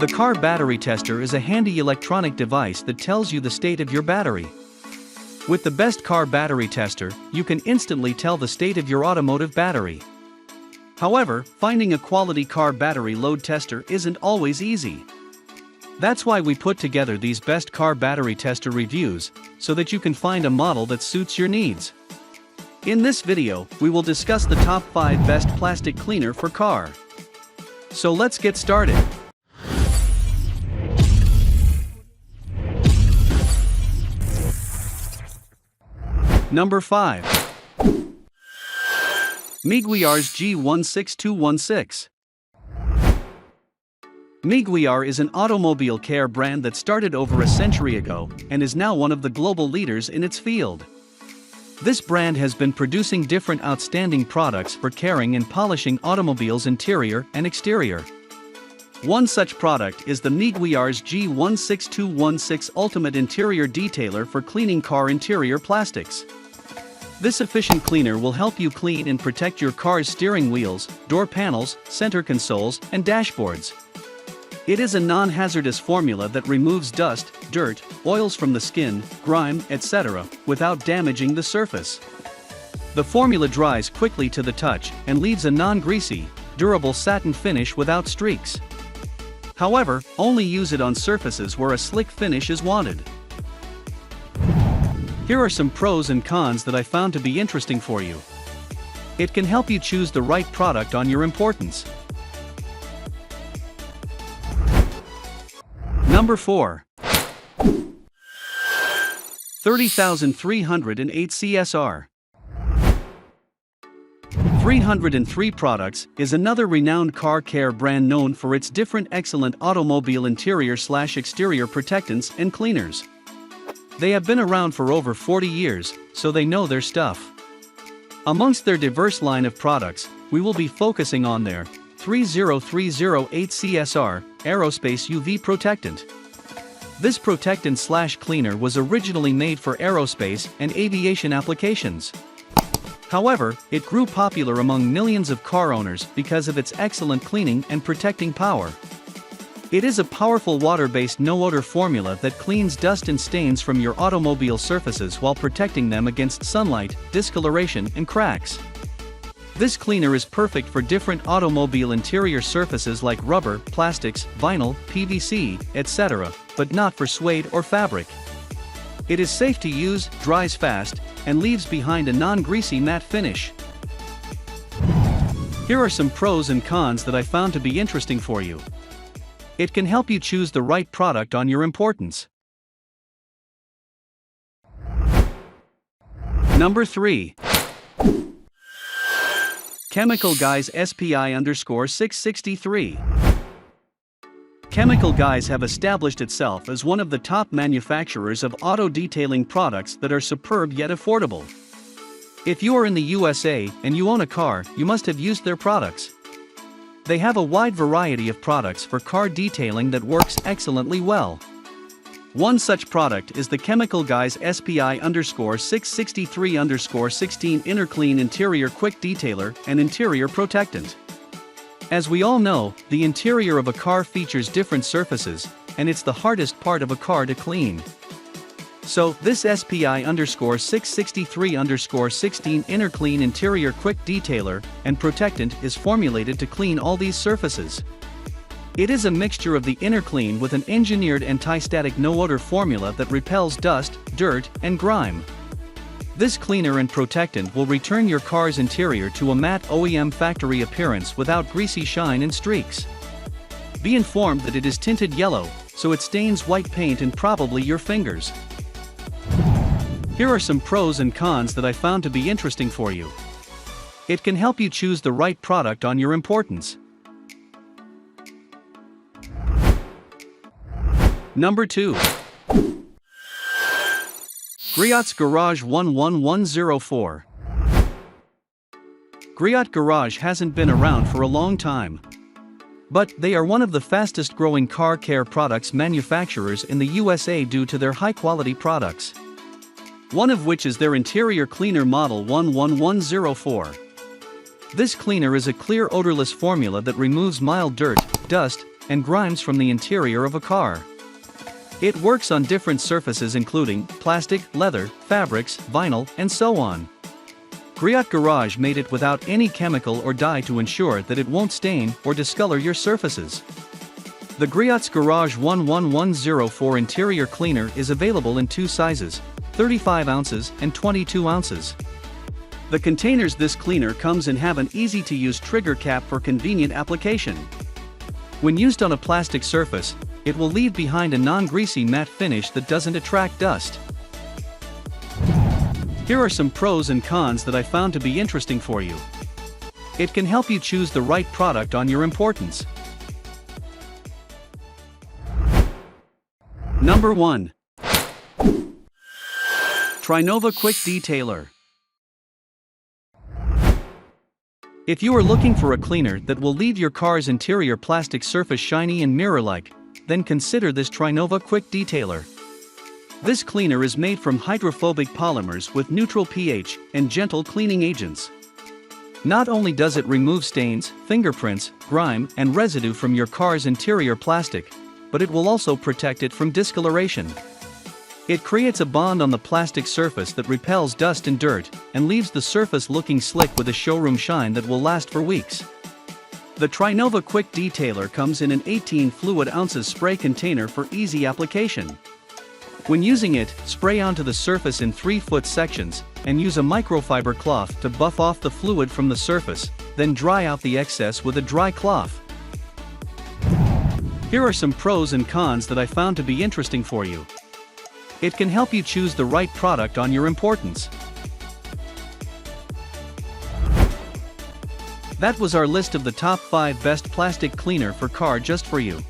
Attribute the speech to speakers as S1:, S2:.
S1: The car battery tester is a handy electronic device that tells you the state of your battery. With the best car battery tester, you can instantly tell the state of your automotive battery. However, finding a quality car battery load tester isn't always easy. That's why we put together these best car battery tester reviews, so that you can find a model that suits your needs. In this video, we will discuss the top 5 best plastic cleaner for car. So let's get started. Number 5. Miguels G16216. Miguels is an automobile care brand that started over a century ago and is now one of the global leaders in its field. This brand has been producing different outstanding products for caring and polishing automobiles' interior and exterior. One such product is the Miguels G16216 Ultimate Interior Detailer for cleaning car interior plastics. This efficient cleaner will help you clean and protect your car's steering wheels, door panels, center consoles, and dashboards. It is a non-hazardous formula that removes dust, dirt, oils from the skin, grime, etc., without damaging the surface. The formula dries quickly to the touch and leaves a non-greasy, durable satin finish without streaks. However, only use it on surfaces where a slick finish is wanted. Here are some pros and cons that I found to be interesting for you. It can help you choose the right product on your importance. Number 4. 30,308 CSR. 303 Products is another renowned car care brand known for its different excellent automobile interior/exterior protectants and cleaners. They have been around for over 40 years, so they know their stuff. Amongst their diverse line of products, we will be focusing on their 30308 CSR Aerospace UV Protectant. This protectant/cleaner was originally made for aerospace and aviation applications. However, it grew popular among millions of car owners because of its excellent cleaning and protecting power. It is a powerful water-based no-odor formula that cleans dust and stains from your automobile surfaces while protecting them against sunlight, discoloration, and cracks. This cleaner is perfect for different automobile interior surfaces like rubber, plastics, vinyl, PVC, etc., but not for suede or fabric. It is safe to use, dries fast, and leaves behind a non-greasy matte finish. Here are some pros and cons that I found to be interesting for you. It can help you choose the right product on your importance. Number 3. Chemical Guys Spi_663. Chemical Guys have established itself as one of the top manufacturers of auto detailing products that are superb yet affordable. If you are in the USA and you own a car, you must have used their products. They have a wide variety of products for car detailing that works excellently well. One such product is the Chemical Guys Spi_663_16 Inner Clean Interior Quick Detailer and Interior Protectant. As we all know, the interior of a car features different surfaces, and it's the hardest part of a car to clean. So, this Spi_663_16 Inner Clean Interior Quick Detailer and Protectant is formulated to clean all these surfaces. It is a mixture of the inner clean with an engineered anti-static no-odor formula that repels dust, dirt, and grime. This cleaner and protectant will return your car's interior to a matte OEM factory appearance without greasy shine and streaks. Be informed that it is tinted yellow, so it stains white paint and probably your fingers. Here are some pros and cons that I found to be interesting for you. It can help you choose the right product on your importance. Number 2. Griot's Garage 11104. Griot Garage hasn't been around for a long time. But they are one of the fastest growing car care products manufacturers in the USA due to their high quality products. One of which is their interior cleaner model 11104. This cleaner is a clear odorless formula that removes mild dirt, dust, and grimes from the interior of a car. It works on different surfaces including plastic, leather, fabrics, vinyl, and so on. Griot Garage made it without any chemical or dye to ensure that it won't stain or discolor your surfaces. The Griot's Garage 11104 interior cleaner is available in two sizes, 35 ounces and 22 ounces. The containers this cleaner comes in have an easy-to-use trigger cap for convenient application. When used on a plastic surface, it will leave behind a non-greasy matte finish that doesn't attract dust. Here are some pros and cons that I found to be interesting for you. It can help you choose the right product on your importance. Number 1. Trinova Quick Detailer. If you are looking for a cleaner that will leave your car's interior plastic surface shiny and mirror-like, then consider this Trinova Quick Detailer. This cleaner is made from hydrophobic polymers with neutral pH and gentle cleaning agents. Not only does it remove stains, fingerprints, grime, and residue from your car's interior plastic, but it will also protect it from discoloration. It creates a bond on the plastic surface that repels dust and dirt, and leaves the surface looking slick with a showroom shine that will last for weeks. The Trinova Quick Detailer comes in an 18 fluid ounces spray container for easy application. When using it, spray onto the surface in 3-foot sections, and use a microfiber cloth to buff off the fluid from the surface, then dry out the excess with a dry cloth. Here are some pros and cons that I found to be interesting for you. It can help you choose the right product on your importance. That was our list of the top 5 best plastic cleaner for car just for you.